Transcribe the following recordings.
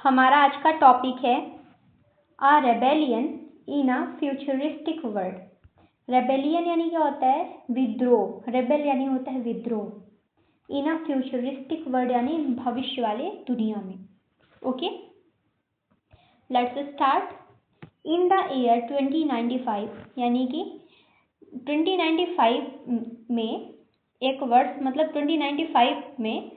हमारा आज का टॉपिक है a rebellion in a futuristic world. Rebellion यानी क्या होता है? विद्रोह। रेबेल यानी होता है विद्रोह। इन अ फ्यूचरिस्टिक वर्ल्ड यानी भविष्य वाले दुनिया में। Okay, let's start. In the year 2095 यानी कि 2095 में, एक वर्ष मतलब 2095 में,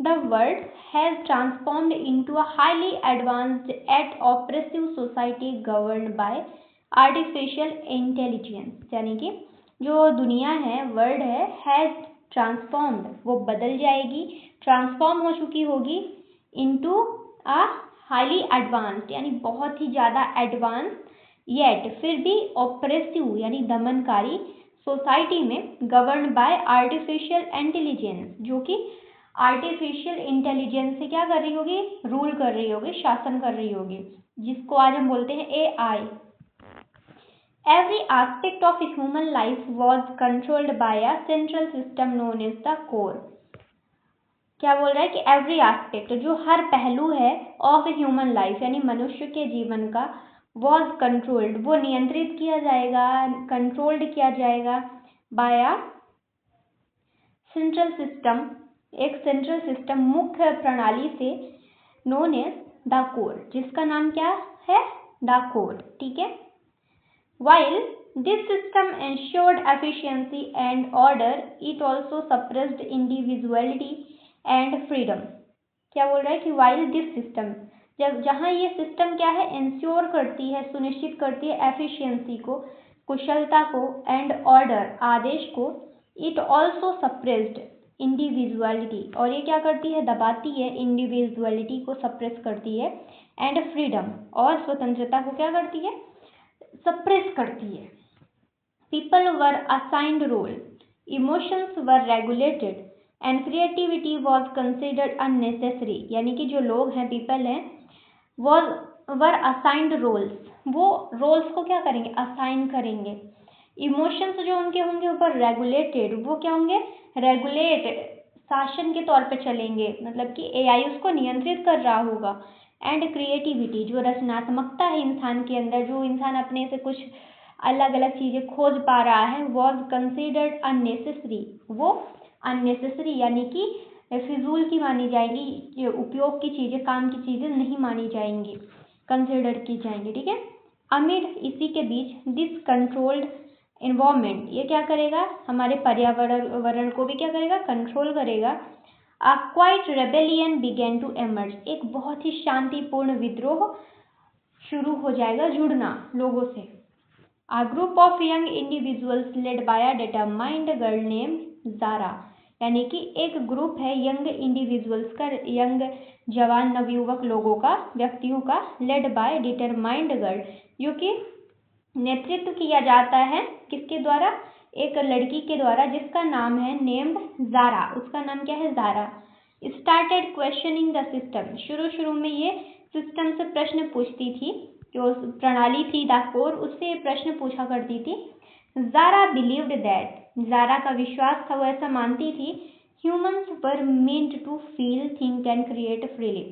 the world has transformed into a highly advanced yet oppressive society governed by artificial intelligence। यानी कि जो दुनिया है, वर्ल्ड है, हैज ट्रांसफॉर्म्ड, वो बदल जाएगी, ट्रांसफॉर्म हो चुकी होगी, इनटू अ हाईली एडवांस्ड यानी बहुत ही ज़्यादा एडवांस, येट फिर भी ऑपरेसिव यानी दमनकारी सोसाइटी में, गवर्न बाय आर्टिफिशियल इंटेलिजेंस, जो कि आर्टिफिशियल इंटेलिजेंस से क्या कर रही होगी? रूल कर रही होगी, शासन कर रही होगी, जिसको आज हम बोलते हैं AI। Every aspect of human life was controlled by a central system known as the core. क्या बोल रहा है कि एवरी एस्पेक्ट, जो हर पहलू है, ऑफ ह्यूमन लाइफ यानी मनुष्य के जीवन का, वॉज कंट्रोल्ड, वो नियंत्रित किया जाएगा, कंट्रोल्ड किया जाएगा, बाय अ सेंट्रल सिस्टम, एक सेंट्रल सिस्टम, मुख्य प्रणाली से, नोन एज द कोर, जिसका नाम क्या है? The core. ठीक है। While this system ensured efficiency and order, it also suppressed individuality and freedom। क्या बोल रहा है कि वाइल दिस सिस्टम, जब जहाँ ये सिस्टम क्या है? इंश्योर करती है, सुनिश्चित करती है एफिशिएंसी को, कुशलता को, एंड ऑर्डर, आदेश को, इट ऑल्सो सप्रेस्ड इंडिविजुअलिटी, और ये क्या करती है? दबाती है, इंडिविजुअलिटी को सप्रेस करती है, एंड फ्रीडम, और स्वतंत्रता को क्या करती है? सप्रेस करती है। People were assigned role, emotions were regulated, and creativity was considered unnecessary. यानी कि जो लोग हैं, पीपल हैं, वर असाइंड रोल्स, वो रोल्स को क्या करेंगे? असाइन करेंगे। इमोशंस जो उनके होंगे ऊपर रेगुलेटेड, वो क्या होंगे? रेगुलेट, शासन के तौर पे चलेंगे, मतलब कि AI उसको नियंत्रित कर रहा होगा। एंड क्रिएटिविटी, जो रचनात्मकता है इंसान के अंदर, जो इंसान अपने से कुछ अलग अलग चीजें खोज पा रहा है, वॉज कंसिडर्ड अननेसेसरी, वो अननेसेसरी यानी कि फिजूल की मानी जाएंगी, उपयोग की चीजें, काम की चीजें नहीं मानी जाएंगी, कंसिडर की जाएंगी। ठीक है। अमिड, इसी के बीच, दिस कंट्रोल्ड इन्वायरमेंट, ये क्या करेगा? हमारे पर्यावरण को भी क्या करेगा? कंट्रोल करेगा। A quiet rebellion began to emerge, एक बहुत ही शांतिपूर्ण विद्रोह शुरू हो जाएगा, जुड़ना लोगों से। A group of young individuals led by a determined girl named Zara, यानी कि एक ग्रुप है यंग इंडिविजुअल्स का, यंग जवान नवयुवक लोगों का, व्यक्तियों का, लेड बाय डिटरमाइंड गर्ल, जो कि नेतृत्व किया जाता है किसके द्वारा? एक लड़की के द्वारा, जिसका नाम है नेम्ड जारा। उसका नाम क्या है? Zara. Started questioning the system, शुरू में ये सिस्टम से प्रश्न पूछती थी, जो प्रणाली थी द कोर, उससे ये प्रश्न पूछा करती थी। जारा बिलीव्ड दैट, जारा का विश्वास था, वो ऐसा मानती थी, humans were meant to feel, think and create freely,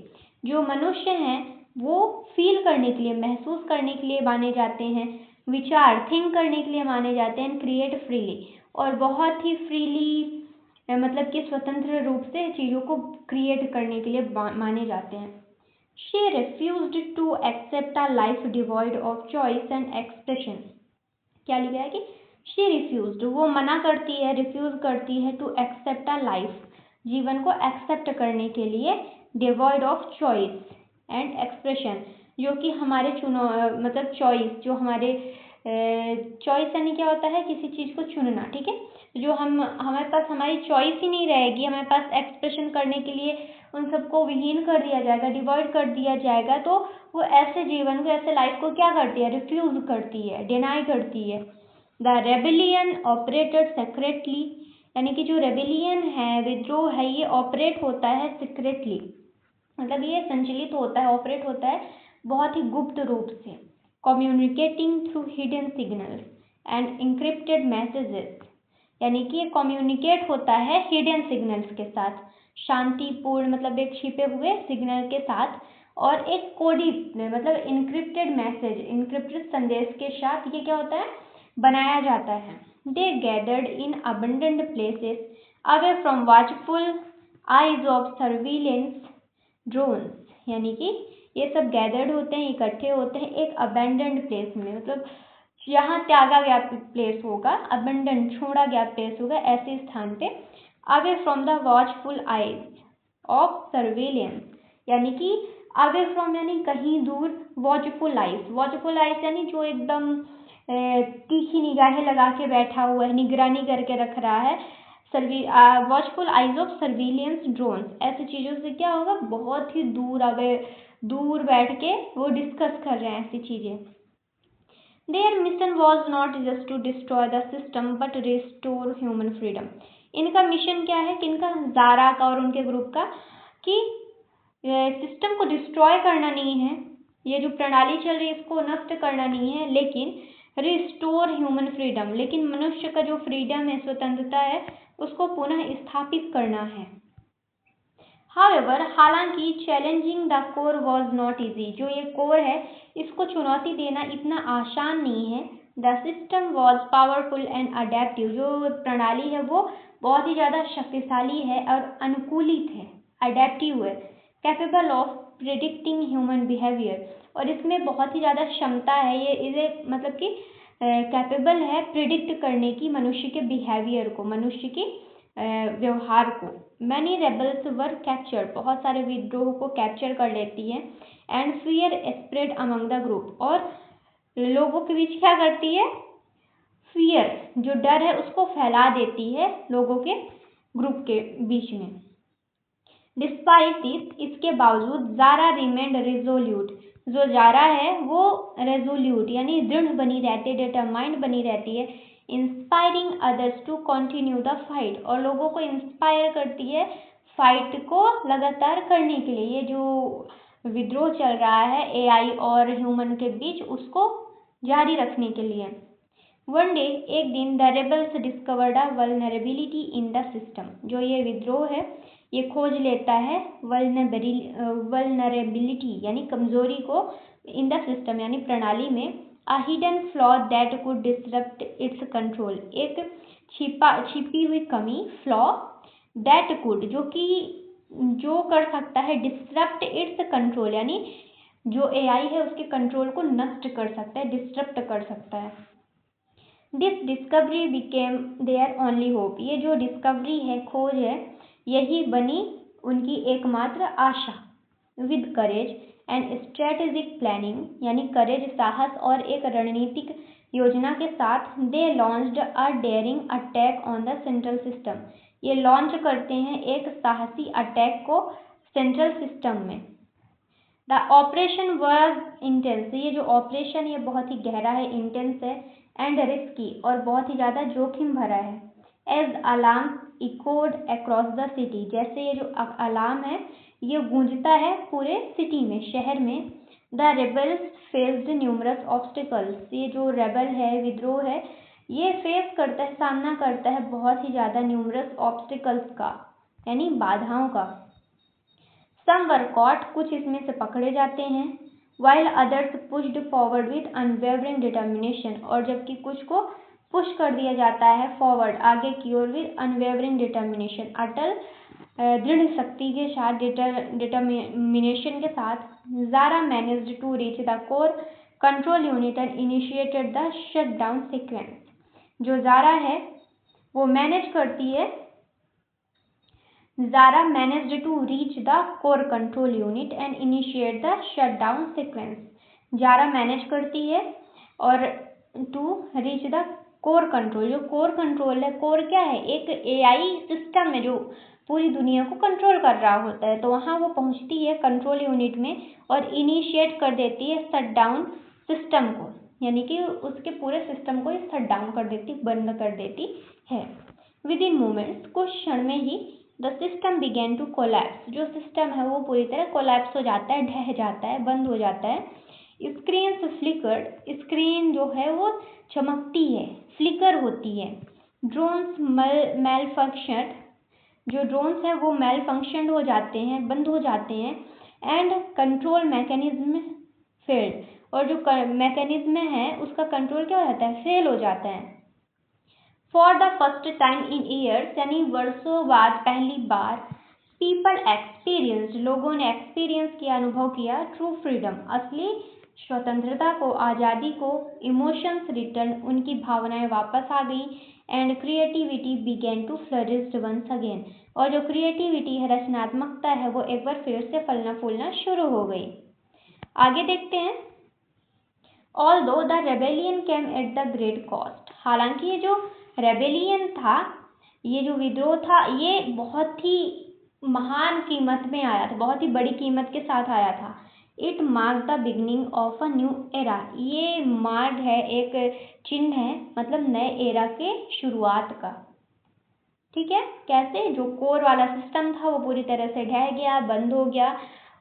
जो मनुष्य हैं वो फील करने के लिए, महसूस करने के लिए माने जाते हैं, विचार, थिंक करने के लिए माने जाते हैं, क्रिएट फ्रीली, और बहुत ही फ्रीली मतलब कि स्वतंत्र रूप से चीज़ों को क्रिएट करने के लिए माने जाते हैं। She refused to accept a life devoid of choice and expression. क्या लिखा है कि शी रिफ्यूज्ड, वो मना करती है, रिफ्यूज करती है, टू एक्सेप्ट अ लाइफ, जीवन को एक्सेप्ट करने के लिए, devoid of choice and expression, जो कि हमारे मतलब चॉइस, जो हमारे चॉइस यानी क्या होता है? किसी चीज़ को चुनना। ठीक है। जो हमारे पास हमारी चॉइस ही नहीं रहेगी, हमारे पास एक्सप्रेशन करने के लिए उन सबको विहीन कर दिया जाएगा, डिवॉइड कर दिया जाएगा, तो वो ऐसे जीवन को, ऐसे लाइफ को क्या करती है? रिफ्यूज करती है, डिनाई करती है। द रेबेलियन ऑपरेटेड सेक्रेटली, यानी कि जो रेबेलियन है, विद्रोह है, ये ऑपरेट होता है सीक्रेटली, मतलब ये संचालित होता है, ऑपरेट होता है बहुत ही गुप्त रूप से, communicating through hidden signals and encrypted messages, यानी कि ये कम्युनिकेट होता है हिडन सिग्नल्स के साथ, शांतिपूर्ण मतलब एक छिपे हुए सिग्नल के साथ, और एक कोडी मतलब इनक्रिप्टेड मैसेज, इनक्रिप्टेड संदेश के साथ ये क्या होता है, बनाया जाता है। They gathered in abundant places away from watchful eyes of surveillance drones, यानी कि ये सब गैदर्ड होते हैं, इकट्ठे होते हैं एक अबेंडेंट प्लेस में, मतलब यहाँ त्यागा गया प्लेस होगा, अबेंडेंट छोड़ा गया प्लेस होगा, ऐसे स्थान पे, away from the watchful eyes of surveillance, यानी कि अवे फ्रॉम यानी कहीं दूर, वॉचफुल आइज यानी जो एकदम तीखी निगाहें लगा के बैठा हुआ है, निगरानी करके रख रहा है, watchful eyes of surveillance drones, ऐसी चीज़ों से क्या होगा, बहुत ही दूर अवे दूर बैठ के वो डिस्कस कर रहे हैं ऐसी चीज़ें। Their mission was not just to destroy the system but restore human freedom. इनका मिशन क्या है, किनका, ज़ारा का और उनके ग्रुप का, कि सिस्टम को डिस्ट्रॉय करना नहीं है, ये जो प्रणाली चल रही है इसको नष्ट करना नहीं है, लेकिन रिस्टोर ह्यूमन फ्रीडम, लेकिन मनुष्य का जो फ्रीडम है, स्वतंत्रता है, उसको पुनः स्थापित करना है। हाउएवर, हालांकि challenging the core was not easy, जो ये कोर है इसको चुनौती देना इतना आसान नहीं है। The system was powerful and adaptive, जो प्रणाली है वो बहुत ही ज़्यादा शक्तिशाली है और अनुकूलित है, अडेप्टिव है, capable of predicting human behaviour, और इसमें बहुत ही ज़्यादा क्षमता है, ये इसे मतलब कि कैपेबल है प्रिडिक्ट करने की मनुष्य के बिहेवियर को, मनुष्य के व्यवहार को। मैनी रेबल्स वर कैप्चर्ड, बहुत सारे विद्रोह को कैप्चर कर लेती है। And fear spread among the group, और लोगों के बीच क्या करती है, फियर, जो डर है उसको फैला देती है लोगों के ग्रुप के बीच में। डिस्पाइट दिस, इसके बावजूद ज़ारा रिमेंड रिजोल्यूट, जो ज़ारा है वो रेजोल्यूट यानी दृढ़ बनी रहती है, डिटरमाइंड बनी रहती है, inspiring others to continue the fight, और लोगों को इंस्पायर करती है फाइट को लगातार करने के लिए। ये जो विद्रोह चल रहा है एआई और ह्यूमन के बीच, उसको जारी रखने के लिए। वन डे, एक दिन, the rebels discovered a vulnerability in the system, जो ये विद्रोह है ये खोज लेता है वल्नरेबिलिटी यानी कमजोरी को, इन द सिस्टम यानी प्रणाली में, a hidden flaw that could disrupt it's control, एक छिपी हुई कमी, फ्लॉ, दैट कुड जो कर सकता है, डिसरप्ट इट्स कंट्रोल यानी जो एआई है उसके कंट्रोल को नष्ट कर सकता है, डिसरप्ट कर सकता है। This discovery became their only hope, ये जो डिस्कवरी है, खोज है, यही बनी उनकी एकमात्र आशा। With courage and strategic planning, यानी करेज, साहस और एक रणनीतिक योजना के साथ, they launched a daring attack on the central system, ये लॉन्च करते हैं एक साहसी अटैक को सेंट्रल सिस्टम में। द ऑपरेशन वॉज इंटेंस, ये जो ऑपरेशन ये बहुत ही गहरा है, इंटेंस है, एंड रिस्की, और बहुत ही ज़्यादा जोखिम भरा है। As alarm echoed across the city, जैसे ये जो अलार्म है ये गूंजता है पूरे सिटी में, शहर में। The rebels faced numerous obstacles, ये जो रेबल है, विद्रोह है, ये फेस करता है, सामना करता है बहुत ही ज़्यादा न्यूमरस ऑब्स्टिकल्स का, यानी बाधाओं का। सम वर कॉट, कुछ इसमें से पकड़े जाते हैं, while others pushed forward with unwavering determination, और जबकि कुछ को पुश कर दिया जाता है फॉरवर्ड, आगे की ओर, with unwavering determination, अटल दृढ़ शक्ति के साथ, डिटर्मिनेशन के साथ। Zara managed to reach the core control unit and initiated the shutdown sequence, जो ज़ारा है वो मैनेज करती है, Zara managed to reach the core control unit and initiate the shutdown sequence. Zara manage करती है और to reach the core control, जो core control है, कोर क्या है, एक एआई सिस्टम है जो पूरी दुनिया को कंट्रोल कर रहा होता है, तो वहाँ वो पहुँचती है कंट्रोल यूनिट में और इनिशिएट कर देती है शटडाउन सिस्टम को, यानी कि उसके पूरे सिस्टम को शट डाउन कर देती, बंद कर देती है। विद इन मोमेंट्स, कुछ क्षण में ही, the system began to collapse, जो सिस्टम है वो पूरी तरह कोलैप्स हो जाता है, ढह जाता है, बंद हो जाता है। स्क्रीन्स फ्लिकर्ड, स्क्रीन जो है वो चमकती है, फ्लिकर होती है। ड्रोन्स मेल फंक्शन, जो ड्रोन्स है वो मेल फंक्शन हो जाते हैं, बंद हो जाते हैं। एंड कंट्रोल मैकेनिज्म फेल्ड, और जो मैकेनिज्म है उसका कंट्रोल क्या हो जाता है, फेल हो जाता है। For the first time in years, यानी वर्षों बाद पहली बार, पीपल एक्सपीरियंस, लोगों ने एक्सपीरियंस किया, अनुभव किया, ट्रू फ्रीडम, असली स्वतंत्रता को, आज़ादी को, इमोशंस रिटर्न, उनकी भावनाएं वापस आ गई, and creativity began to flourish once again, और जो क्रिएटिविटी है, रचनात्मकता है, वो एक बार फिर से फलना फूलना शुरू हो गई। आगे देखते हैं। Although the rebellion came at the great cost, हालांकि ये जो रेबेलियन था, ये जो विद्रोह था, ये बहुत ही महान कीमत में आया था, बहुत ही बड़ी कीमत के साथ आया था। It mark the beginning of a new era, ये मार्ग है, एक चिन्ह है, मतलब नए एरा के शुरुआत का। ठीक है, कैसे, जो कोर वाला सिस्टम था वो पूरी तरह से ढह गया, बंद हो गया,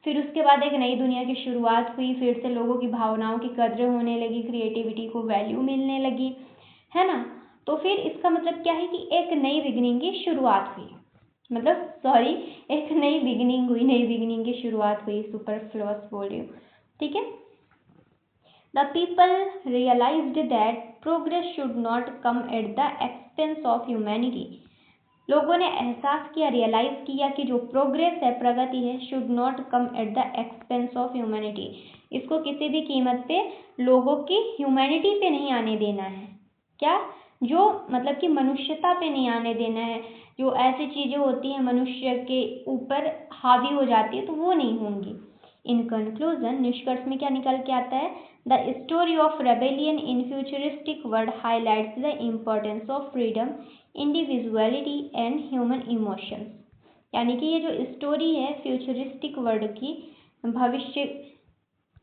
फिर उसके बाद एक नई दुनिया की शुरुआत हुई, फिर से लोगों की भावनाओं की कद्र होने लगी, क्रिएटिविटी को वैल्यू मिलने लगी, है ना। तो फिर इसका मतलब क्या है कि एक नई बिगनिंग की शुरुआत हुई, मतलब सॉरी, एक नई बिगनिंग हुई, नई बिगनिंग की शुरुआत हुई, सुपरफ्लुअस बोल रही हूँ। ठीक है। The people realized that progress should not come at the expense of humanity, लोगों ने एहसास किया, रियलाइज किया कि जो प्रोग्रेस है, प्रगति है, should not come at the expense of humanity, इसको किसी भी कीमत पे लोगों की ह्यूमैनिटी पे नहीं आने देना है। क्या, जो मतलब कि मनुष्यता पे नहीं आने देना है, जो ऐसी चीजें होती हैं मनुष्य के ऊपर हावी हो जाती है, तो वो नहीं होंगी। इन कंक्लूजन, निष्कर्ष में क्या निकल के आता है, the story of rebellion in futuristic world highlights the importance of freedom, individuality and human emotions, यानी कि ये जो स्टोरी है फ्यूचरिस्टिक वर्ल्ड की, भविष्य,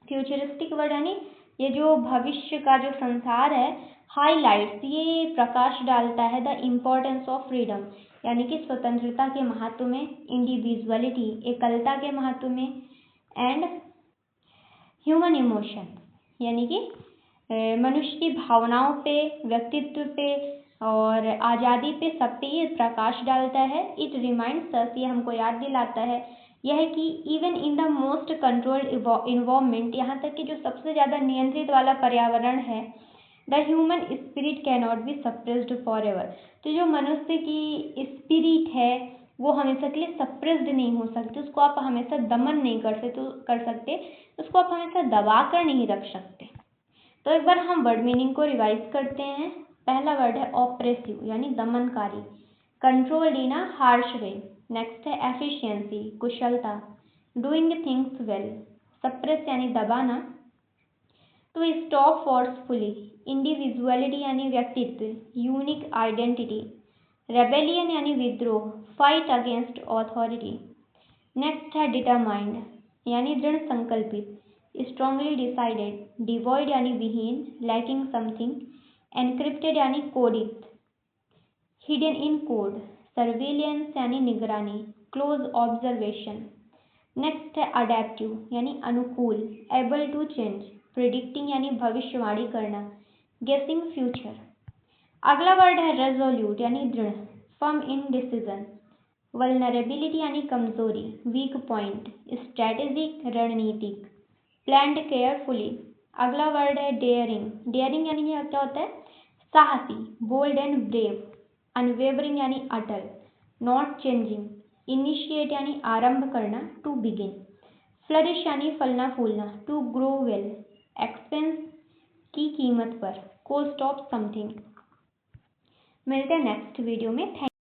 फ्यूचरिस्टिक वर्ल्ड यानी ये जो भविष्य का जो संसार है, हाईलाइट्स, ये प्रकाश डालता है, द इम्पोर्टेंस ऑफ फ्रीडम, यानी कि स्वतंत्रता के महत्व में, इंडिविजुअलिटी, एकलता के महत्व में, एंड ह्यूमन इमोशन, यानी कि मनुष्य की भावनाओं पे, व्यक्तित्व पे और आज़ादी पे, सब पे ये प्रकाश डालता है। इट रिमाइंड्स अस, ये हमको याद दिलाता है यह कि even in the most controlled environment, यहाँ तक कि जो सबसे ज़्यादा नियंत्रित वाला पर्यावरण है, the human spirit can not be suppressed for ever, तो जो मनुष्य की स्पिरिट है वो हमेशा के लिए सप्रेस्ड नहीं हो सकती, उसको आप हमेशा दमन नहीं कर सकते, उसको आप हमेशा दबा कर नहीं रख सकते। तो एक बार हम वर्ड मीनिंग को रिवाइज करते हैं। पहला वर्ड है ऑप्रेसिव, यानी दमनकारी, controlled in a harsh way. Next है एफिशिएंसी, कुशलता, डूइंग थिंग्स वेल, सप्रेस यानी दबाना, टू स्टॉप फोर्सफुली, इंडिविजुअलिटी यानी व्यक्तित्व, यूनिक आइडेंटिटी, रेबेलियन यानी विद्रोह, फाइट अगेंस्ट ऑथोरिटी। नेक्स्ट है डिटरमाइंड, यानी दृढ़ संकल्पित, स्ट्रांगली डिसाइडेड, डिवॉइड यानी विहीन, लैकिंग समथिंग, एनक्रिप्टेड यानी कोडित, हिडन इन कोड, सर्विलियंस यानी निगरानी, क्लोज ऑब्जर्वेशन। नेक्स्ट है अडेप्टिव, यानी अनुकूल, एबल टू चेंज, प्रिडिक्टिंग यानी भविष्यवाणी करना, गेसिंग फ्यूचर। अगला वर्ड है रेजोल्यूट, यानी दृढ़, फर्म इन डिसीजन, वल्नरेबिलिटी यानी कमजोरी, वीक पॉइंट, स्ट्रेटेजिक रणनीतिक, प्लान्ड केयरफुली। अगला वर्ड है डेयरिंग, डेयरिंग यानी क्या होता है, साहसी, बोल्ड एंड ब्रेव, अनवेवरिंग यानी अटल, नॉट चेंजिंग, इनिशिएट यानी आरंभ करना, टू बिगिन, फ्लरिश यानी फलना फूलना, टू ग्रो वेल, एक्सपेंस की कीमत पर, कॉस्ट ऑफ समथिंग। मिलते हैं नेक्स्ट वीडियो में। थैंक